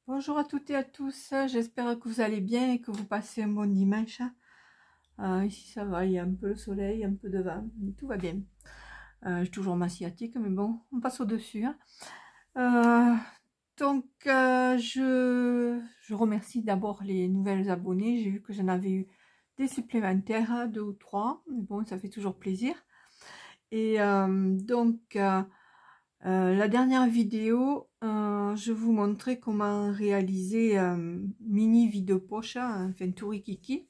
Bonjour à toutes et à tous, j'espère que vous allez bien et que vous passez un bon dimanche. Ici ça va, il y a un peu le soleil, un peu de vent, tout va bien. J'ai toujours ma sciatique, mais bon, on passe au-dessus. Je remercie d'abord les nouvelles abonnés. J'ai vu que j'en avais eu des supplémentaires, 2 ou 3, mais bon, ça fait toujours plaisir. Et la dernière vidéo, je vous montrais comment réaliser mini vide poche, enfin tout rikiki.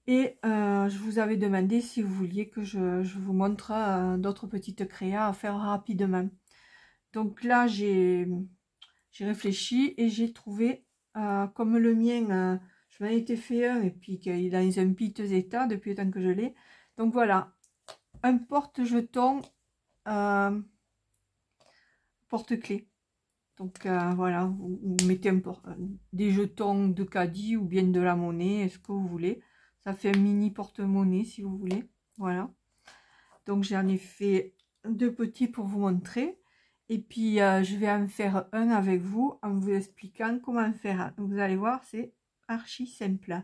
Et je vous avais demandé si vous vouliez que je vous montre d'autres petites créas à faire rapidement. Donc là, j'ai réfléchi et j'ai trouvé, comme le mien, je m'en étais fait un et puis qu'il est dans un piteux état depuis le temps que je l'ai. Donc voilà, un porte-jeton porte-clés. Donc voilà, vous mettez des jetons de caddie ou bien de la monnaie, ce que vous voulez. Ça fait un mini porte-monnaie si vous voulez. Voilà. Donc j'en ai fait deux petits pour vous montrer. Et puis je vais en faire un avec vous en vous expliquant comment faire. Vous allez voir, c'est archi simple.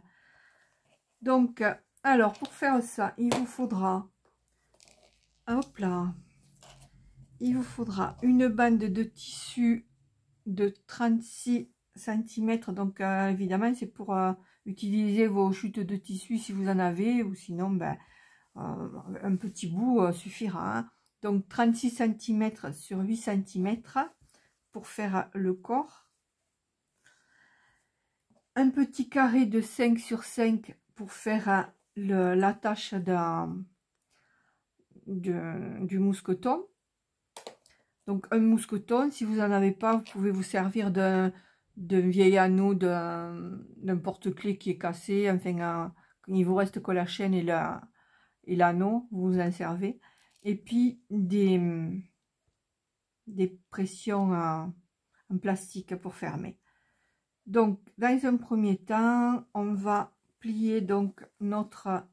Donc, alors pour faire ça, il vous faudra, hop là, il vous faudra une bande de tissu de 36 cm. Donc évidemment c'est pour utiliser vos chutes de tissu si vous en avez, ou sinon ben, un petit bout suffira, hein. Donc 36 cm sur 8 cm pour faire le corps, un petit carré de 5 sur 5 pour faire l'attache du mousqueton. Donc un mousqueton, si vous n'en avez pas, vous pouvez vous servir d'un vieil anneau, d'un porte-clés qui est cassé. Enfin, il vous reste que la chaîne et l'anneau, vous vous en servez. Et puis des pressions en plastique pour fermer. Donc dans un premier temps, on va plier donc notre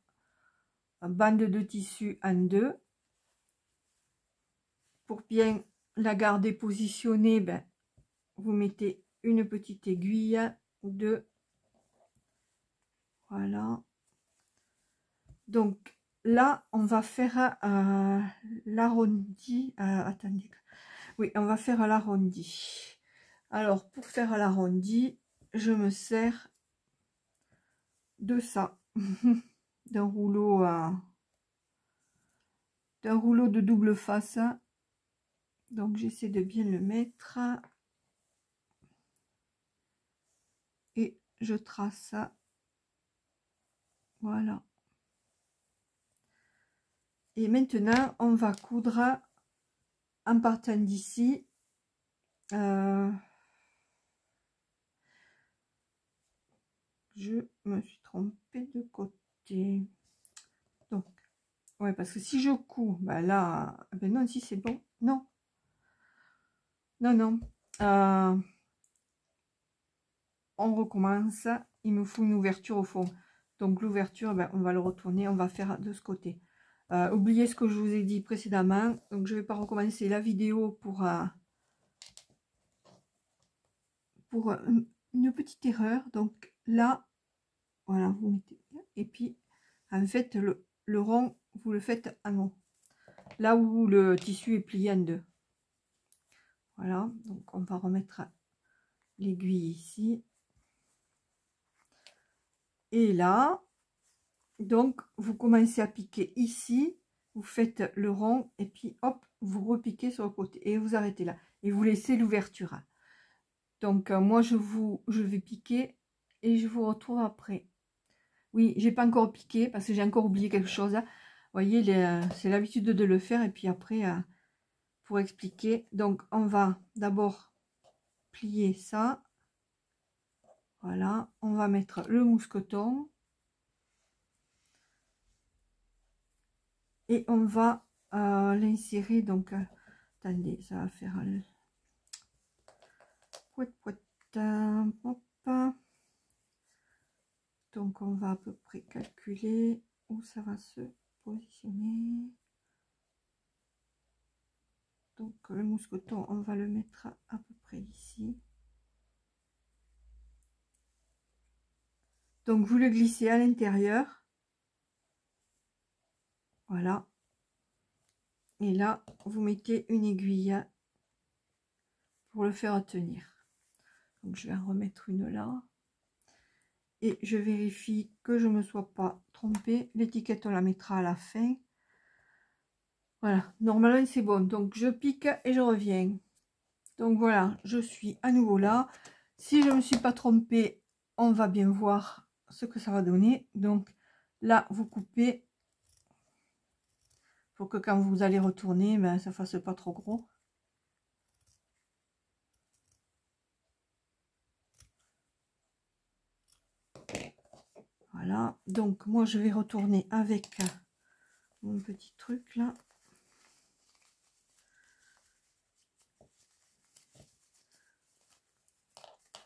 bande de tissu en deux. Pour bien la garder positionnée, ben, vous mettez une petite aiguille de, voilà. Donc là on va faire l'arrondi, attendez, oui, on va faire l'arrondi. Alors pour faire l'arrondi, je me sers de ça, d'un rouleau de double face. Donc j'essaie de bien le mettre et je trace, voilà. Et maintenant on va coudre en partant d'ici. Je me suis trompée de côté. Donc ouais, parce que si je couds, ben là, ben non, si c'est bon, non, non, on recommence. Il me faut une ouverture au fond. Donc l'ouverture, ben, on va le retourner, on va faire de ce côté. Oubliez ce que je vous ai dit précédemment. Donc je ne vais pas recommencer la vidéo pour une petite erreur. Donc là, voilà, vous mettez bien. Et puis, en fait, le rond, vous le faites en haut. Là où le tissu est plié en deux. Voilà, donc on va remettre l'aiguille ici. Et là, donc vous commencez à piquer ici, vous faites le rond et puis hop, vous repiquez sur le côté et vous arrêtez là. Et vous laissez l'ouverture. Donc moi je vais piquer et je vous retrouve après. Oui, j'ai pas encore piqué parce que j'ai encore oublié quelque chose. Vous voyez, c'est l'habitude de le faire et puis après, pour expliquer. Donc on va d'abord plier ça. Voilà, on va mettre le mousqueton. Et on va l'insérer, donc attendez, ça va faire hop. Donc on va à peu près calculer où ça va se positionner. Donc le mousqueton, on va le mettre à peu près ici. Donc vous le glissez à l'intérieur. Voilà. Et là, vous mettez une aiguille pour le faire tenir. Donc je vais en remettre une là. Et je vérifie que je ne me sois pas trompée. L'étiquette, on la mettra à la fin. Voilà, normalement c'est bon. Donc je pique et je reviens. Donc voilà, je suis à nouveau là. Si je ne me suis pas trompée, on va bien voir ce que ça va donner. Donc là, vous coupez. Il faut que quand vous allez retourner, ben, ça fasse pas trop gros. Voilà, donc moi je vais retourner avec mon petit truc là.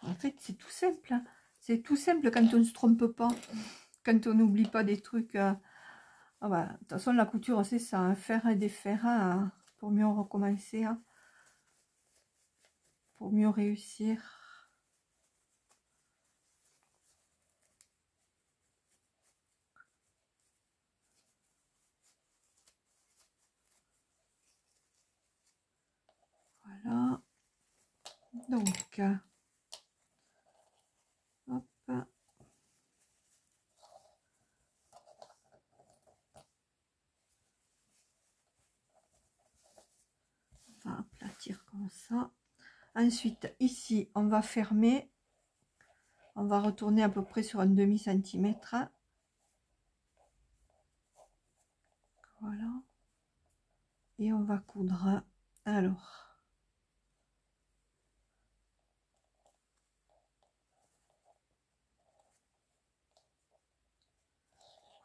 En fait, c'est tout simple. Hein. C'est tout simple quand on ne se trompe pas. Quand on n'oublie pas des trucs. Ah bah, de toute façon, la couture, c'est ça. Hein, faire et défaire hein, pour mieux recommencer. Hein, pour mieux réussir. Voilà. Donc, hop. On va aplatir comme ça. Ensuite, ici, on va fermer. On va retourner à peu près sur un demi-centimètre. Voilà. Et on va coudre. Alors.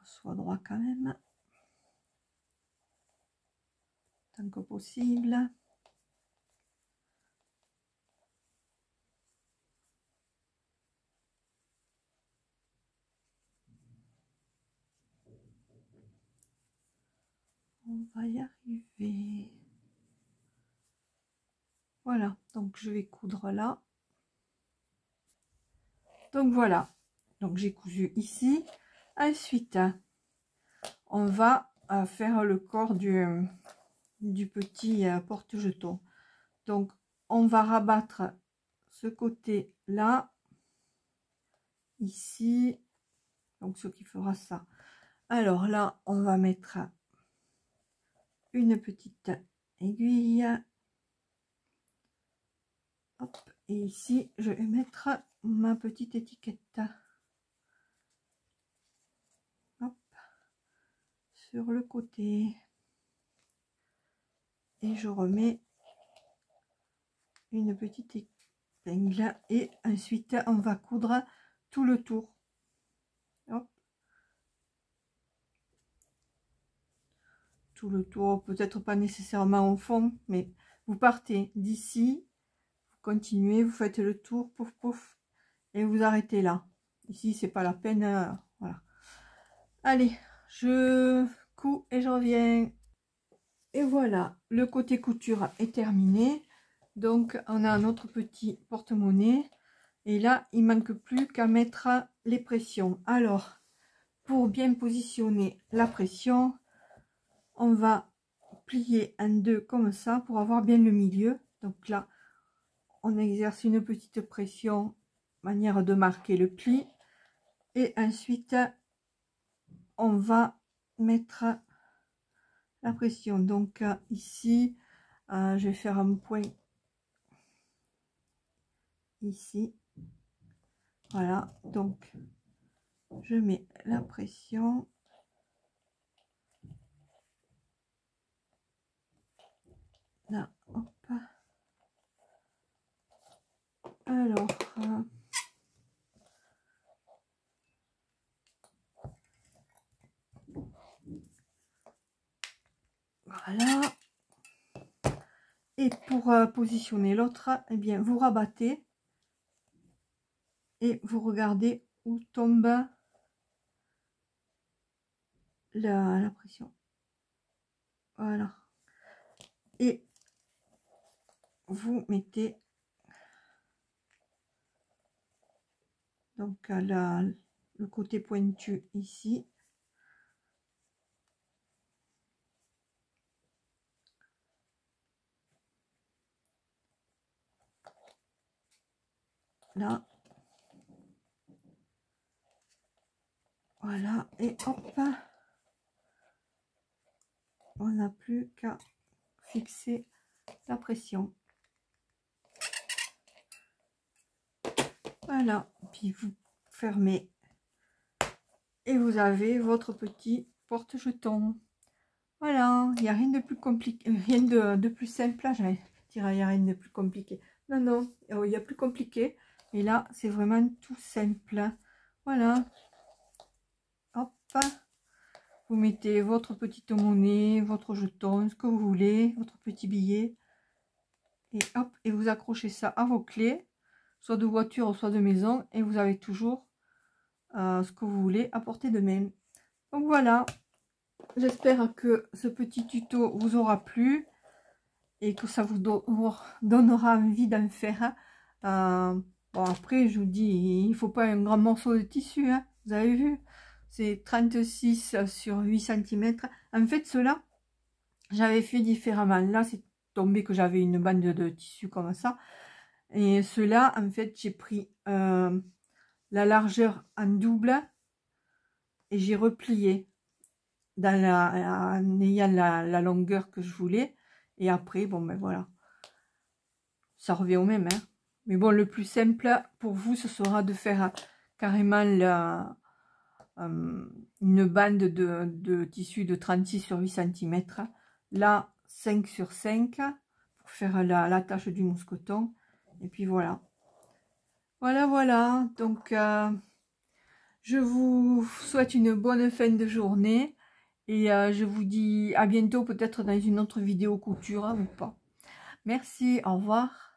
Soit droit quand même. Tant que possible. On va y arriver. Voilà, donc je vais coudre là. Donc voilà, donc j'ai cousu ici. Ensuite, on va faire le corps du petit porte-jeton. Donc, on va rabattre ce côté-là, ici. Donc, ce qui fera ça. Alors là, on va mettre une petite aiguille. Hop, et ici, je vais mettre ma petite étiquette. Hop, sur le côté. Et je remets une petite épingle. Et ensuite, on va coudre tout le tour. Hop. Tout le tour, peut-être pas nécessairement au fond, mais vous partez d'ici, vous continuez, vous faites le tour, pouf pouf, et vous arrêtez là. Ici, c'est pas la peine, voilà. Allez, je couds et je reviens. Et voilà, le côté couture est terminé. Donc, on a notre petit porte-monnaie. Et là, il manque plus qu'à mettre les pressions. Alors, pour bien positionner la pression, on va plier en deux comme ça pour avoir bien le milieu. Donc là, on exerce une petite pression, manière de marquer le pli. Et ensuite, on va mettre la pression. Donc ici, je vais faire un point ici. Voilà, donc je mets la pression. Là, hop. Alors, voilà. Et pour positionner l'autre, eh bien, vous rabattez et vous regardez où tombe la pression. Voilà. Et vous mettez donc le côté pointu ici. Là. Voilà, et hop. On n'a plus qu'à fixer la pression. Voilà, puis vous fermez et vous avez votre petit porte-jeton. Voilà, il n'y a rien de plus compliqué, rien de plus simple. J'allais dire, il n'y a rien de plus compliqué. Non, non, il y a plus compliqué. Et là, c'est vraiment tout simple. Voilà. Hop. Vous mettez votre petite monnaie, votre jeton, ce que vous voulez, votre petit billet. Et hop, et vous accrochez ça à vos clés, soit de voiture, soit de maison. Et vous avez toujours ce que vous voulez à portée de main. Donc voilà. J'espère que ce petit tuto vous aura plu et que ça vous donnera envie d'en faire. Bon, après, je vous dis, il ne faut pas un grand morceau de tissu. Hein, vous avez vu, c'est 36 sur 8 cm. En fait, cela, j'avais fait différemment. Là, c'est tombé que j'avais une bande de tissu comme ça. Et cela, en fait, j'ai pris la largeur en double et j'ai replié en ayant la longueur que je voulais. Et après, bon, ben voilà. Ça revient au même, hein. Mais bon, le plus simple pour vous, ce sera de faire carrément une bande de tissu de 36 sur 8 cm. Là, 5 sur 5 pour faire la tâche du mousqueton. Et puis voilà. Voilà, voilà. Donc, je vous souhaite une bonne fin de journée. Et je vous dis à bientôt, peut-être dans une autre vidéo couture, hein, ou pas. Merci, au revoir.